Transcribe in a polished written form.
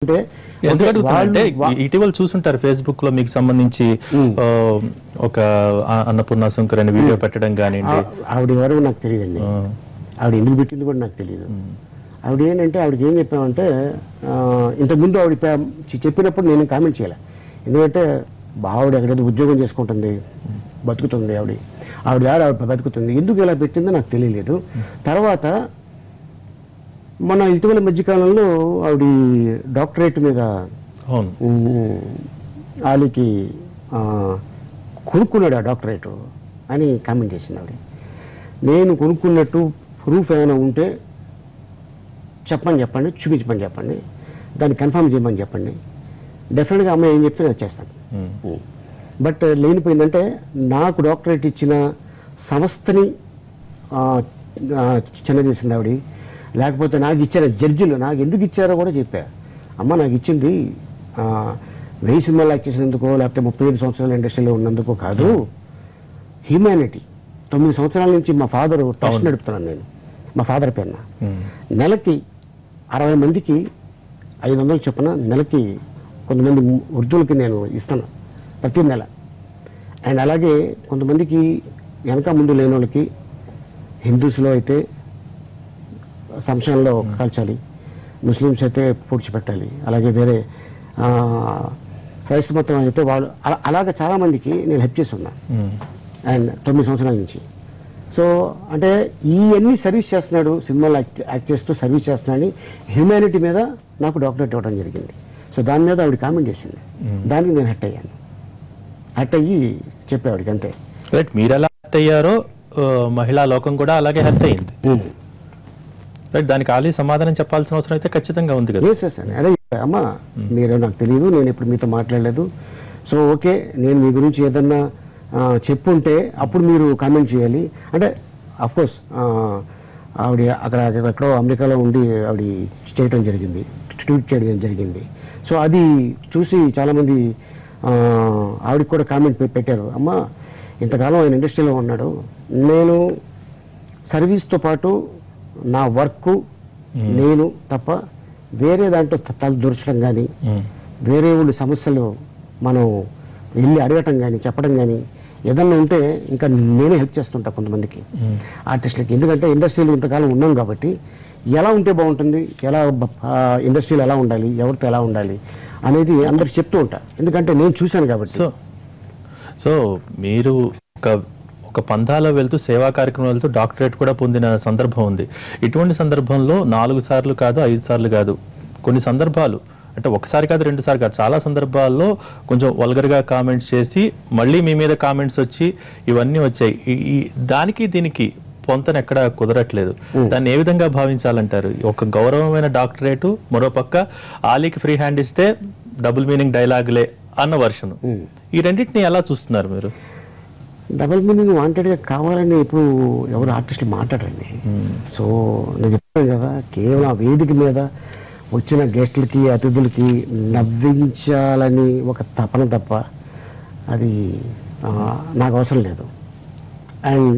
అంటే ఎందుకంటే ఇటీవల చూసుంటారు ఫేస్బుక్ లో మీకు సంబంధించి ఒక అన్నపూర్ణ శంకర్ అనే వీడియో పెట్టడం కానివ్వండి. ఆవిడ ఎవరో నాకు తెలియదండి, ఆవిడ ఎందుకు పెట్టింది కూడా నాకు తెలియదు. ఆవిడ ఏంటంటే ఆవిడకి ఏం చెప్పామంటే ఇంతకుముందు ఆవిడ చెప్పినప్పుడు నేను కామెంట్ చేయలే, ఎందుకంటే ఆవిడ ఎక్కడైతే ఉద్యోగం చేసుకుంటుంది, బతుకుతుంది, ఆవిడ ద్వారా ఆవిడ బతుకుతుంది, ఎందుకు ఇలా పెట్టిందో నాకు తెలియలేదు. తర్వాత మన ఇటీవల మధ్యకాలంలో ఆవిడ డాక్టరేట్ మీద ఆలీకి కొనుక్కున్నాడు ఆ డాక్టరేట్ అని కామెంట్ చేసింది ఆవిడ. నేను కొనుక్కున్నట్టు ప్రూఫ్ ఏమైనా ఉంటే చెప్పండి, చూపించమని చెప్పండి, దాన్ని కన్ఫర్మ్ చేయమని చెప్పండి, డెఫినెట్గా అమ్మాయి ఏం చెప్తే నేను చేస్తాను. బట్ లేనిపోయిందంటే నాకు డాక్టరేట్ ఇచ్చిన సంస్థని చిన్న చేసింది ఆవిడ. లేకపోతే నాకు ఇచ్చిన జడ్జిలు నాకు ఎందుకు ఇచ్చారో కూడా చెప్పా. అమ్మ నాకు ఇచ్చింది 1000 సినిమాలు యాక్ట్ చేసినందుకో లేకపోతే 35 సంవత్సరాల ఇండస్ట్రీలో ఉన్నందుకో కాదు, హ్యూమానిటీ. 9 సంవత్సరాల నుంచి మా ఫాదర్ ట్రస్ట్ నడుపుతున్నాను నేను, మా ఫాదర్ పేరున. నెలకి 60 మందికి 500 చొప్పున నెలకి కొంతమంది వృద్ధులకి నేను ఇస్తాను ప్రతి నెల. అండ్ అలాగే కొంతమందికి వెనక ముందు లేని వాళ్ళకి, హిందూస్లో అయితే సంశయంలో కాల్చాలి, ముస్లిమ్స్ అయితే పూడ్చిపెట్టాలి, అలాగే వేరే క్రైస్తవ మతం అయితే వాళ్ళు అలాగే చాలామందికి నేను హెల్ప్ చేసి ఉన్నా. అండ్ 9 సంవత్సరాల నుంచి. సో అంటే ఇవన్నీ సర్వీస్ చేస్తున్నాడు, సినిమాలు యాక్ట్ చేస్తూ సర్వీస్ చేస్తున్నాడని హ్యూమానిటీ మీద నాకు డాక్టరేట్ ఇవ్వడం జరిగింది. సో దాని మీద ఆవిడ కామెంట్ చేసింది, దానికి నేను హర్ట్ అయ్యాను. హర్ట్ అయ్యి చెప్పేవాడికి అంతే. మీరు ఎలా హర్ట్ అయ్యారో మహిళా లోకం కూడా అలాగే హర్ట్ అయ్యింది. దానికి ఆలీ సమాధానం చెప్పాల్సిన అవసరం అయితే ఖచ్చితంగా ఉంది కదా. అదే అమ్మ, మీరు నాకు తెలియదు, నేను ఇప్పుడు మీతో మాట్లాడలేదు, సో ఓకే నేను మీ గురించి ఏదన్నా చెప్పుంటే అప్పుడు మీరు కామెంట్ చేయాలి అంటే. అఫ్కోర్స్ ఆవిడ అక్కడ ఎక్కడో అమెరికాలో ఉండి ఆవిడ చేయడం జరిగింది, ట్వీట్ చేయడం జరిగింది. సో అది చూసి చాలామంది ఆవిడకి కూడా కామెంట్ పెట్టారు. అమ్మ ఇంతకాలం ఆయన ఇండస్ట్రీలో ఉన్నాడు, నేను సర్వీస్తో పాటు నా వర్క్ నేను తప్ప వేరే దాంట్లో తల దూర్చడం కానీ, వేరే వాళ్ళు సమస్యలు మనం వెళ్ళి అడగటం కానీ చెప్పడం కానీ ఏదన్నా ఉంటే ఇంకా నేనే హెల్ప్ చేస్తుంటా కొంతమందికి ఆర్టిస్టులకి. ఎందుకంటే ఇండస్ట్రీలో ఇంతకాలం ఉన్నాం కాబట్టి ఎలా ఉంటే బాగుంటుంది, ఎలా ఇండస్ట్రీలో ఎలా ఉండాలి, ఎవరితో ఎలా ఉండాలి అనేది అందరికి చెప్తూ ఉంటా, ఎందుకంటే నేను చూశాను కాబట్టి. సో మీరు ఒక పంథాలో వెళ్తూ సేవా కార్యక్రమం వెళ్తూ డాక్టరేట్ కూడా పొందిన సందర్భం ఉంది. ఇటువంటి సందర్భంలో 4 సార్లు కాదు, 5 సార్లు కాదు, కొన్ని సందర్భాలు అంటే ఒకసారి కాదు, 2 సార్లు కాదు, చాలా సందర్భాల్లో కొంచెం వల్గర్గా కామెంట్స్ చేసి మళ్ళీ మీ మీద కామెంట్స్ వచ్చి ఇవన్నీ వచ్చాయి. దానికి దీనికి పొంతన ఎక్కడ కుదరట్లేదు. దాన్ని ఏ విధంగా భావించాలంటారు? ఒక గౌరవమైన డాక్టరేటు, మరోపక్క ఆలీకి ఫ్రీ హ్యాండ్ ఇస్తే డబుల్ మీనింగ్ డైలాగులే అన్న వర్షన్, ఈ రెండింటిని ఎలా చూస్తున్నారు మీరు? డబుల్ మీనింగ్ వాంటెడ్గా కావాలని ఇప్పుడు ఎవరు ఆర్టిస్టులు మాట్లాడండి. సో నేను చెప్పాను కదా, కేవలం ఆ వేదిక మీద వచ్చిన గెస్టులకి అతిథులకి నవ్వించాలని ఒక తపన తప్ప అది నాకు అవసరం లేదు. అండ్